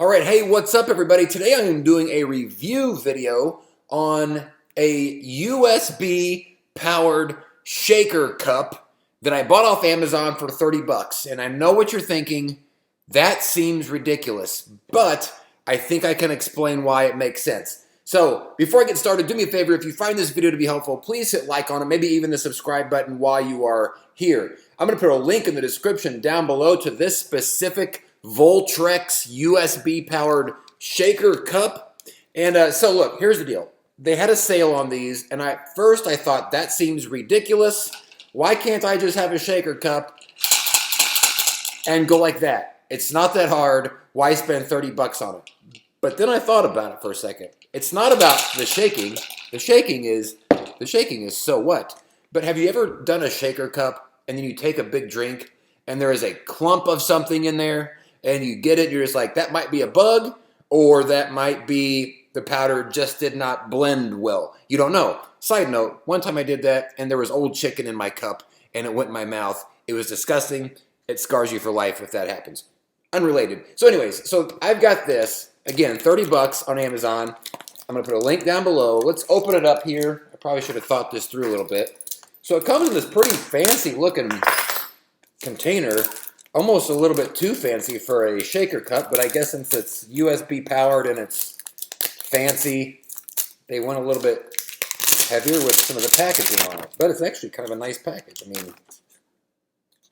All right, hey, what's up, everybody? Today I am doing a review video on a USB-powered shaker cup that I bought off Amazon for 30 bucks. And I know what you're thinking, that seems ridiculous, but I think I can explain why it makes sense. So before I get started, do me a favor, if you find this video to be helpful, please hit like on it, maybe even the subscribe button while you are here. I'm gonna put a link in the description down below to this specific VOLTRX USB-powered shaker cup. And so look, here's the deal. They had a sale on these, and at first I thought that seems ridiculous. Why can't I just have a shaker cup and go like that? It's not that hard. Why spend 30 bucks on it? But then I thought about it for a second. It's not about the shaking. The shaking is so what? But have you ever done a shaker cup and then you take a big drink and there is a clump of something in there? And you get it, and you're just like, that might be a bug, or that might be the powder just did not blend well. You don't know. Side note, one time I did that, and there was old chicken in my cup, and it went in my mouth. It was disgusting. It scars you for life if that happens. Unrelated. So anyways, so I've got this, again, 30 bucks on Amazon. I'm going to put a link down below. Let's open it up here. I probably should have thought this through a little bit. So it comes in this pretty fancy-looking container. Almost a little bit too fancy for a shaker cup, but I guess since it's USB powered and it's fancy, they went a little bit heavier with some of the packaging on it. But it's actually kind of a nice package. I mean,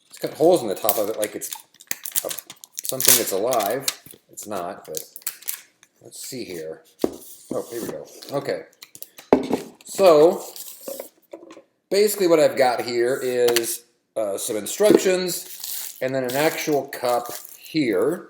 it's got holes in the top of it like it's something that's alive. It's not, but let's see here. Oh, here we go. Okay. So, basically what I've got here is some instructions, and then an actual cup here.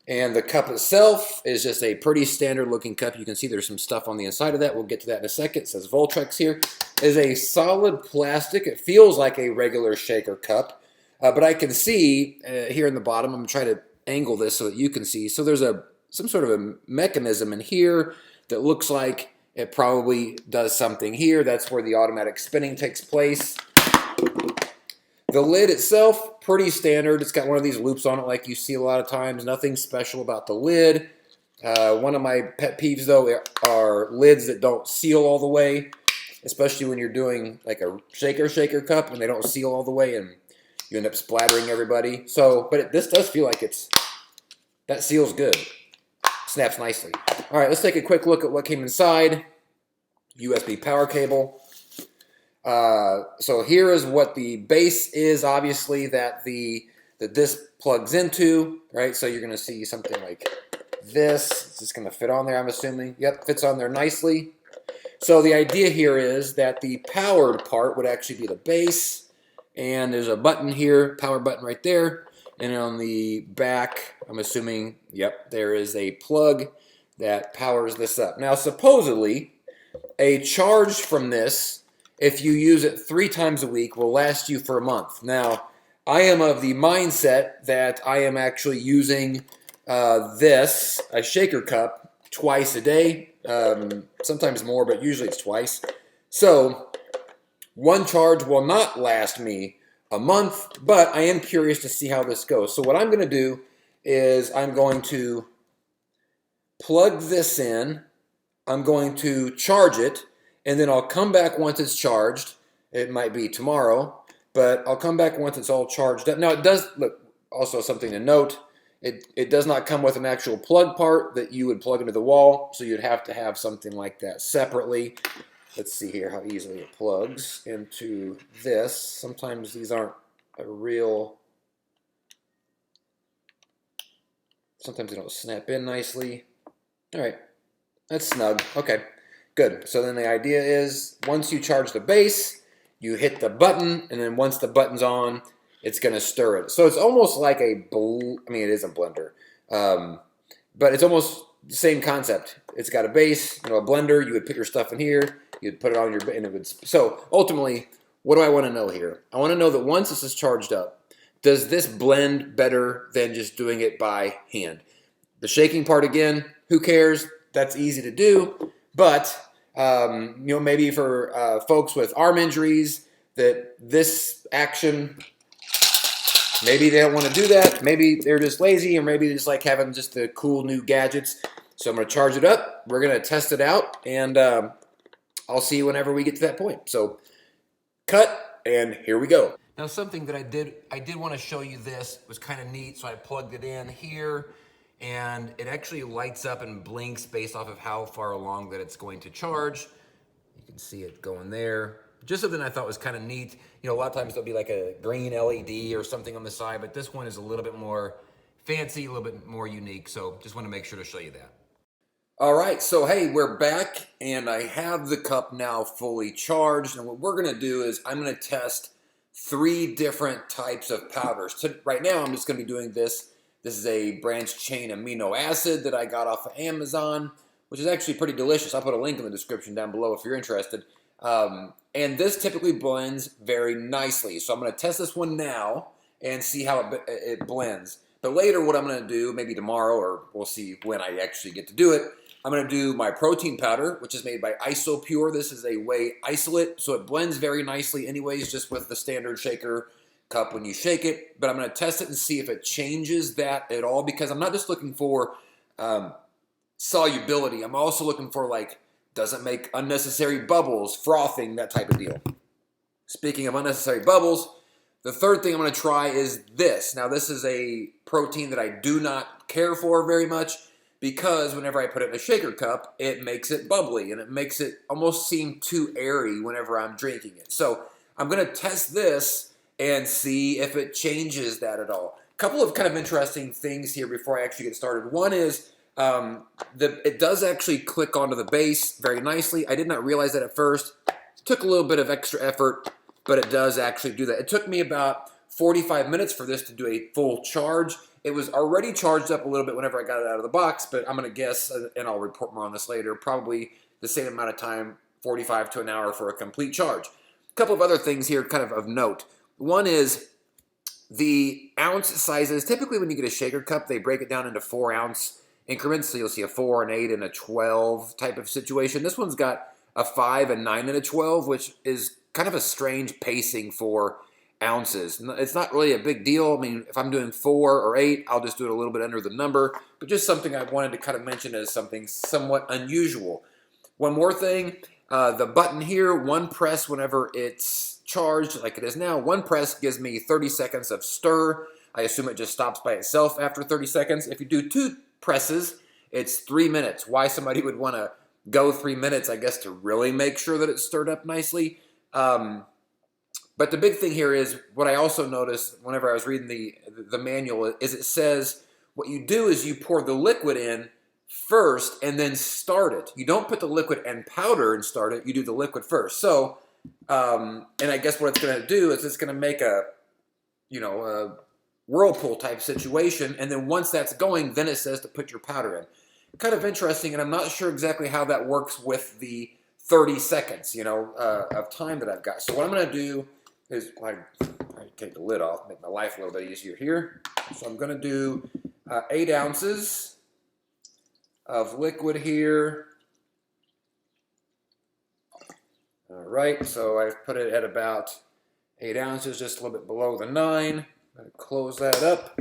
And the cup itself is just a pretty standard looking cup. You can see there's some stuff on the inside of that. We'll get to that in a second. It says VOLTRX here. It is a solid plastic. It feels like a regular shaker cup. But I can see here in the bottom, I'm trying to angle this so that you can see. So there's some sort of a mechanism in here that looks like it probably does something here. That's where the automatic spinning takes place. The lid itself, pretty standard. It's got one of these loops on it like you see a lot of times. Nothing special about the lid. One of my pet peeves, though, are lids that don't seal all the way, especially when you're doing like a shaker cup and they don't seal all the way and you end up splattering everybody. So, but this does feel like that seals good. Snaps nicely. All right, let's take a quick look at what came inside. USB power cable. So here is what the base is, obviously, that this plugs into, right? So you're going to see something like this. It's just going to fit on there, I'm assuming. Yep, fits on there nicely. So the idea here is that the powered part would actually be the base, and there's a button here, power button right there, and on the back, I'm assuming, yep, there is a plug that powers this up. Now, supposedly, a charge from this, if you use it 3 times a week, will last you for a month. Now, I am of the mindset that I am actually using a shaker cup, twice a day, sometimes more, but usually it's twice. So, one charge will not last me a month, but I am curious to see how this goes. So what I'm going to do is I'm going to plug this in, I'm going to charge it, and then I'll come back once it's charged. It might be tomorrow, but I'll come back once it's all charged up. Now, it does, look, also something to note, it does not come with an actual plug part that you would plug into the wall, so you'd have to have something like that separately. Let's see here how easily it plugs into this. Sometimes these aren't sometimes they don't snap in nicely. All right, that's snug. Okay. Good. So then the idea is once you charge the base, you hit the button, and then once the button's on, it's going to stir it. So it's almost like it is a blender, but it's almost the same concept. It's got a base, a blender. You would put your stuff in here, you'd put it on and it would. So ultimately, what do I want to know here? I want to know that once this is charged up, does this blend better than just doing it by hand? The shaking part, again, who cares? That's easy to do, but maybe for folks with arm injuries, that this action maybe they don't want to do that. Maybe they're just lazy, or maybe they just like having just the cool new gadgets. So I'm going to charge it up. We're going to test it out, and I'll see you whenever we get to that point. So cut, and here we go. Now something that I did want to show you this was kind of neat. So I plugged it in here, and it actually lights up and blinks based off of how far along that it's going to charge. You can see it going there. Just something I thought was kind of neat. You know, a lot of times there'll be like a green LED or something on the side, but this one is a little bit more fancy, a little bit more unique. So just want to make sure to show you that. All right, so hey, we're back, and I have the cup now fully charged. And what we're gonna do is I'm gonna test 3 different types of powders. So right now, I'm just gonna be doing this. This is a branched chain amino acid that I got off of Amazon, which is actually pretty delicious. I'll put a link in the description down below if you're interested. And this typically blends very nicely. So I'm gonna test this one now and see how it blends. But later, what I'm gonna do, maybe tomorrow, or we'll see when I actually get to do it, I'm going to do my protein powder, which is made by IsoPure. This is a whey isolate, so it blends very nicely anyways, just with the standard shaker cup when you shake it. But I'm going to test it and see if it changes that at all, because I'm not just looking for solubility. I'm also looking for, like, does it make unnecessary bubbles, frothing, that type of deal. Speaking of unnecessary bubbles, the third thing I'm going to try is this. Now, this is a protein that I do not care for very much, because whenever I put it in a shaker cup, it makes it bubbly, and it makes it almost seem too airy whenever I'm drinking it. So I'm going to test this and see if it changes that at all. A couple of kind of interesting things here before I actually get started. One is it does actually click onto the base very nicely. I did not realize that at first. It took a little bit of extra effort, but it does actually do that. It took me about 45 minutes for this to do a full charge. It was already charged up a little bit whenever I got it out of the box, but I'm going to guess, and I'll report more on this later, probably the same amount of time, 45 to an hour for a complete charge. A couple of other things here kind of note. One is the ounce sizes. Typically when you get a shaker cup, they break it down into 4-ounce increments, so you'll see a 4, an 8, and a 12 type of situation. This one's got a 5, a 9, and a 12, which is kind of a strange pacing for ounces. It's not really a big deal. I mean, if I'm doing 4 or 8, I'll just do it a little bit under the number, but just something I wanted to kind of mention as something somewhat unusual. One more thing, the button here, one press whenever it's charged like it is now, one press gives me 30 seconds of stir. I assume it just stops by itself after 30 seconds. If you do 2 presses, it's 3 minutes. Why somebody would want to go 3 minutes, I guess, to really make sure that it's stirred up nicely. But the big thing here is, what I also noticed whenever I was reading the manual is it says what you do is you pour the liquid in first and then start it. You don't put the liquid and powder and start it. You do the liquid first. So, and I guess what it's going to do is it's going to make a whirlpool type situation. And then once that's going, then it says to put your powder in. Kind of interesting, and I'm not sure exactly how that works with the 30 seconds, of time that I've got. So what I'm going to do is I take the lid off, make my life a little bit easier here. So I'm going to do 8 ounces of liquid here. All right, so I've put it at about 8 ounces, just a little bit below the 9. I'm going to close that up.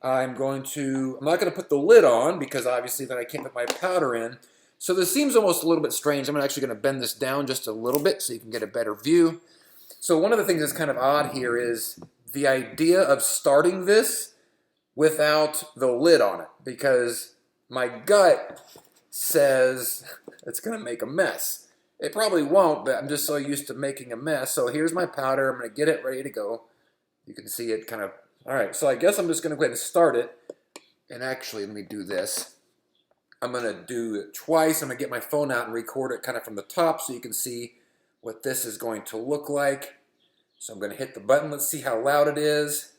I'm not going to put the lid on because obviously then I can't put my powder in. So this seems almost a little bit strange. I'm actually going to bend this down just a little bit so you can get a better view. So one of the things that's kind of odd here is the idea of starting this without the lid on it, because my gut says it's going to make a mess. It probably won't, but I'm just so used to making a mess. So here's my powder. I'm going to get it ready to go. You can see it kind of, all right. So I guess I'm just going to go ahead and start it. And actually, let me do this. I'm going to do it twice. I'm going to get my phone out and record it kind of from the top so you can see what this is going to look like. So I'm going to hit the button. Let's see how loud it is.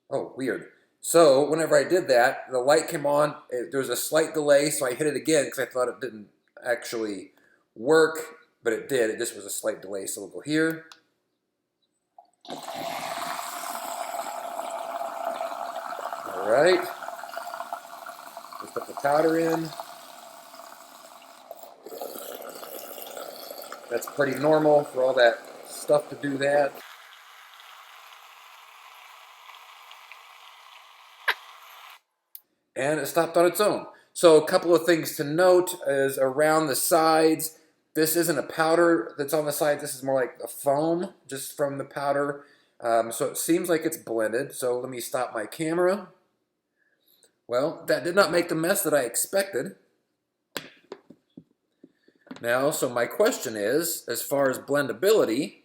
Oh, weird. So whenever I did that, the light came on. There was a slight delay, so I hit it again because I thought it didn't actually work, but it did. It just was a slight delay. So we'll go here. All right. Let's put the powder in. That's pretty normal for all that stuff to do that. and it stopped on its own. So a couple of things to note is around the sides. This isn't a powder that's on the side. This is more like a foam just from the powder. So it seems like it's blended. So let me stop my camera. Well, that did not make the mess that I expected. Now, so my question is, as far as blendability,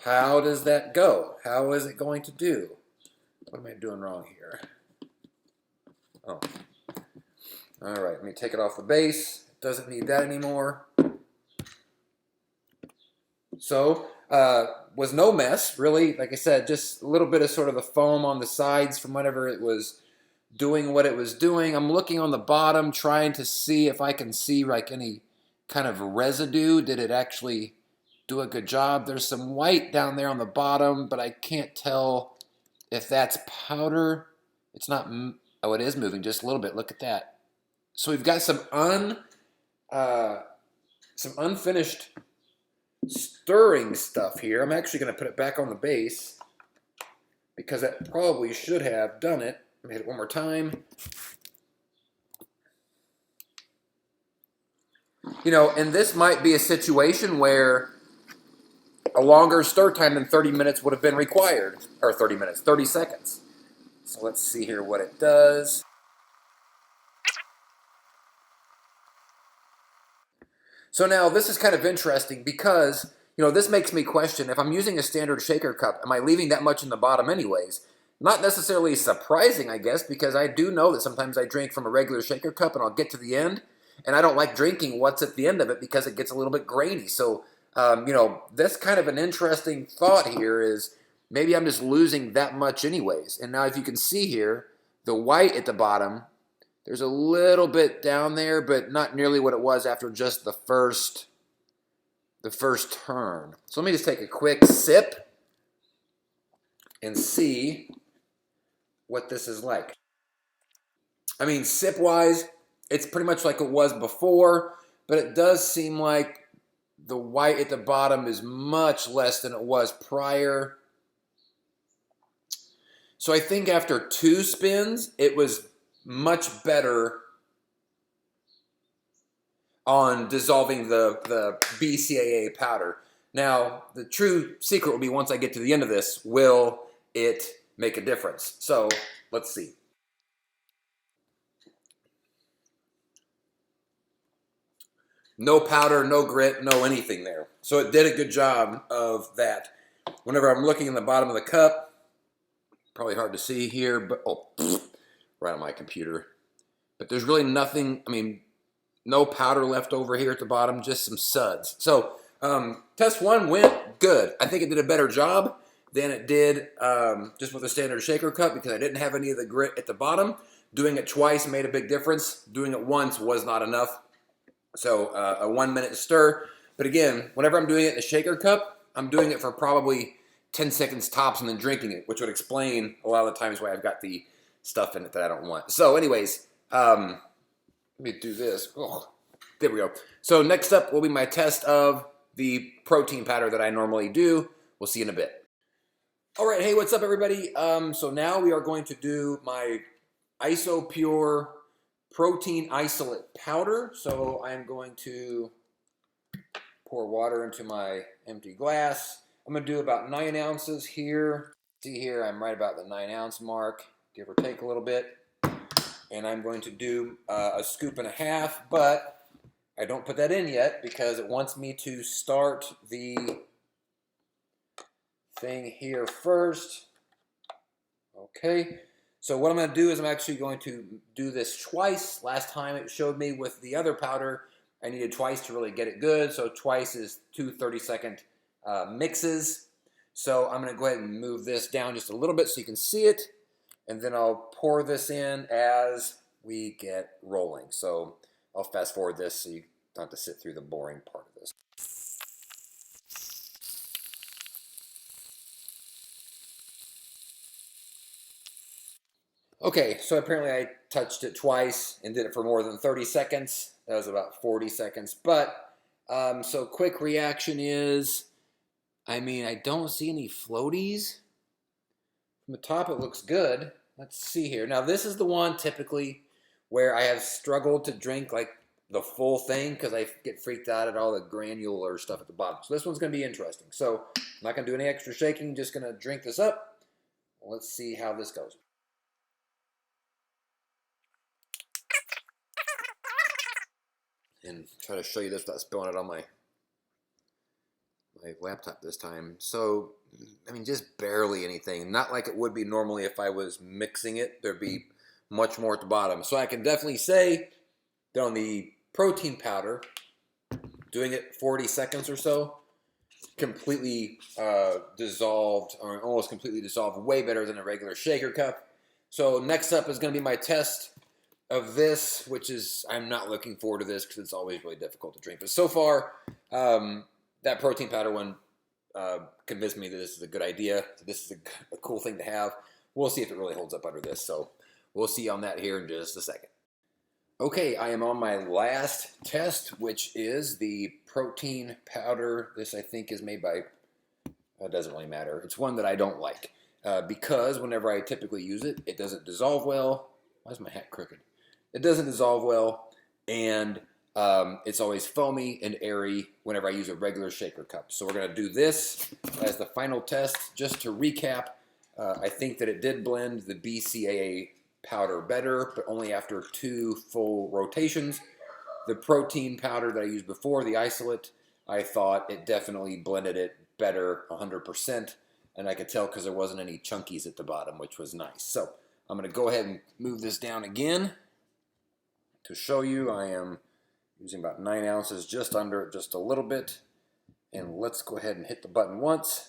how does that go? How is it going to do? What am I doing wrong here? Oh. All right, let me take it off the base. Doesn't need that anymore. So, was no mess, really. Like I said, just a little bit of sort of the foam on the sides from whenever it was doing what it was doing. I'm looking on the bottom, trying to see if I can see like any kind of residue. Did it actually do a good job? There's some white down there on the bottom, but I can't tell if that's powder. It's not, oh, it is moving just a little bit. Look at that. So we've got some unfinished stirring stuff here. I'm actually going to put it back on the base because that probably should have done it. Let me hit it one more time. You know, and this might be a situation where a longer stir time than 30 minutes would have been required. Or 30 minutes, 30 seconds. So let's see here what it does. So now this is kind of interesting because, you know, this makes me question if I'm using a standard shaker cup, am I leaving that much in the bottom anyways? Not necessarily surprising, I guess, because I do know that sometimes I drink from a regular shaker cup and I'll get to the end, and I don't like drinking what's at the end of it because it gets a little bit grainy. So, you know, that's kind of an interesting thought here is maybe I'm just losing that much anyways. And now if you can see here, the white at the bottom, there's a little bit down there, but not nearly what it was after just the first turn. So let me just take a quick sip and see what this is like. I mean, sip-wise, it's pretty much like it was before, but it does seem like the white at the bottom is much less than it was prior. So I think after 2 spins, it was much better on dissolving the BCAA powder. Now, the true secret will be once I get to the end of this, will it make a difference? So, let's see. No powder, no grit, no anything there. So it did a good job of that. Whenever I'm looking in the bottom of the cup, probably hard to see here, but, oh, right on my computer. But there's really nothing, I mean, no powder left over here at the bottom, just some suds. So test 1 went good. I think it did a better job than it did just with a standard shaker cup because I didn't have any of the grit at the bottom. Doing it twice made a big difference. Doing it once was not enough. So a 1 minute stir. But again, whenever I'm doing it in a shaker cup, I'm doing it for probably 10 seconds tops and then drinking it, which would explain a lot of the times why I've got the stuff in it that I don't want. So anyways, let me do this. Oh, there we go. So next up will be my test of the protein powder that I normally do. We'll see you in a bit. All right, hey, what's up, everybody? So now we are going to do my IsoPure protein isolate powder. So I'm going to pour water into my empty glass. I'm going to do about 9 ounces here. See here, I'm right about the 9 ounce mark, give or take a little bit. And I'm going to do a scoop and a half, but I don't put that in yet because it wants me to start the thing here first. Okay, so what I'm going to do is I'm actually going to do this twice. Last time it showed me with the other powder, I needed twice to really get it good. So twice is 2 30-second mixes. So I'm going to go ahead and move this down just a little bit so you can see it. And then I'll pour this in as we get rolling. So I'll fast forward this so you don't have to sit through the boring part of this. Okay, so apparently I touched it twice and did it for more than 30 seconds. That was about 40 seconds. But, so quick reaction is, I mean, I don't see any floaties. From the top it looks good. let's see here. Now this is the one typically where I have struggled to drink like the full thing because I get freaked out at all the granular stuff at the bottom. So this one's going to be interesting. So I'm not going to do any extra shaking, just going to drink this up. Let's see how this goes. And try to show you this without spilling it on my laptop this time. So, I mean, just barely anything. Not like it would be normally if I was mixing it. There'd be much more at the bottom. So I can definitely say that on the protein powder, doing it 40 seconds or so, completely dissolved, or almost completely dissolved, way better than a regular shaker cup. So next up is going to be my test of this, which is, I'm not looking forward to this because it's always really difficult to drink. But so far, that protein powder one convinced me that this is a good idea. This is a cool thing to have. We'll see if it really holds up under this. So we'll see on that here in just a second. Okay, I am on my last test, which is the protein powder. This, I think, is made by, it doesn't really matter. It's one that I don't like because whenever I typically use it, it doesn't dissolve well. Why is my hat crooked? It doesn't dissolve well, and it's always foamy and airy whenever I use a regular shaker cup. So we're going to do this as the final test. Just to recap, I think that it did blend the BCAA powder better, but only after 2 full rotations. The protein powder that I used before, the isolate, I thought it definitely blended it better 100%, and I could tell because there wasn't any chunkies at the bottom, which was nice. So I'm going to go ahead and move this down again. To show you, I am using about 9 ounces, just under, just a little bit. And let's go ahead and hit the button once.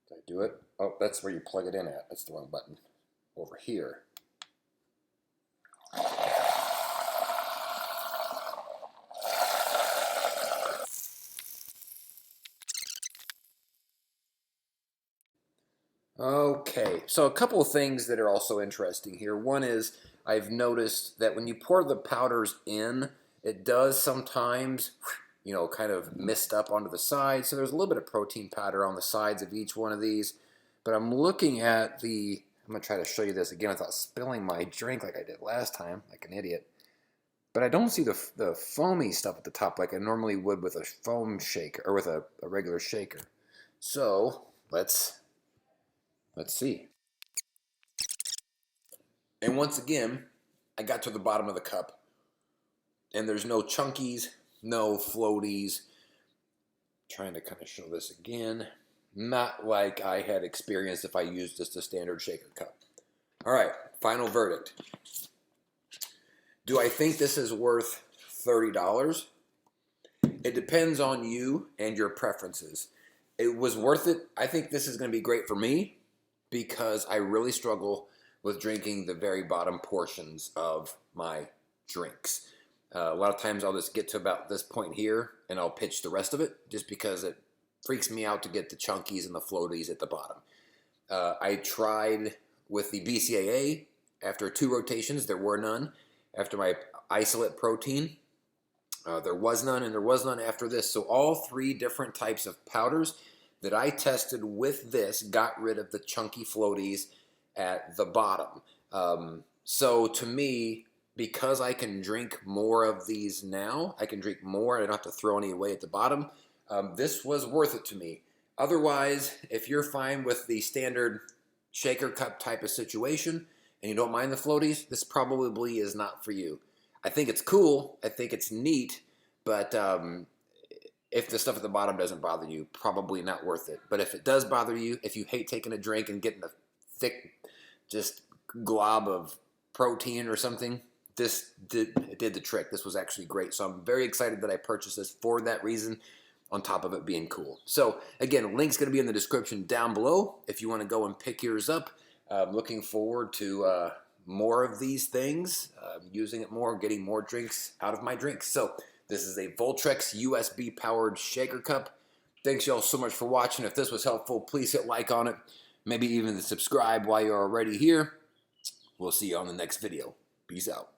Did I do it? Oh, that's where you plug it in at. That's the wrong button. Over here. Okay, so a couple of things that are also interesting here. One is I've noticed that when you pour the powders in, it does sometimes, you know, kind of mist up onto the sides. So there's a little bit of protein powder on the sides of each one of these. But I'm looking at the, I'm going to try to show you this again without spilling my drink like I did last time, like an idiot. But I don't see the foamy stuff at the top like I normally would with a foam shaker, or with a regular shaker. So let's see. And once again, I got to the bottom of the cup, and there's no chunkies, no floaties. Trying to kind of show this again. Not like I had experienced if I used just a standard shaker cup. All right, final verdict. Do I think this is worth $30? It depends on you and your preferences. It was worth it. I think this is going to be great for me because I really struggle with drinking the very bottom portions of my drinks. A lot of times I'll just get to about this point here and I'll pitch the rest of it just because it freaks me out to get the chunkies and the floaties at the bottom. I tried with the BCAA. After 2 rotations, there were none. After my isolate protein, there was none, and there was none after this. So all 3 different types of powders that I tested with this got rid of the chunky floaties at the bottom. So to me, because I can drink more of these now, I can drink more, I don't have to throw any away at the bottom. This was worth it to me. Otherwise, if you're fine with the standard shaker cup type of situation and you don't mind the floaties, this probably is not for you. I think it's cool, I think it's neat, but if the stuff at the bottom doesn't bother you, probably not worth it. But if it does bother you, if you hate taking a drink and getting a thick, just glob of protein or something, this did the trick. This was actually great. So I'm very excited that I purchased this for that reason, on top of it being cool. So again, link's going to be in the description down below if you want to go and pick yours up. Looking forward to more of these things, using it more, getting more drinks out of my drinks. So this is a VOLTRX USB-powered shaker cup. Thanks y'all so much for watching. If this was helpful, please hit like on it. Maybe even subscribe while you're already here. We'll see you on the next video. Peace out.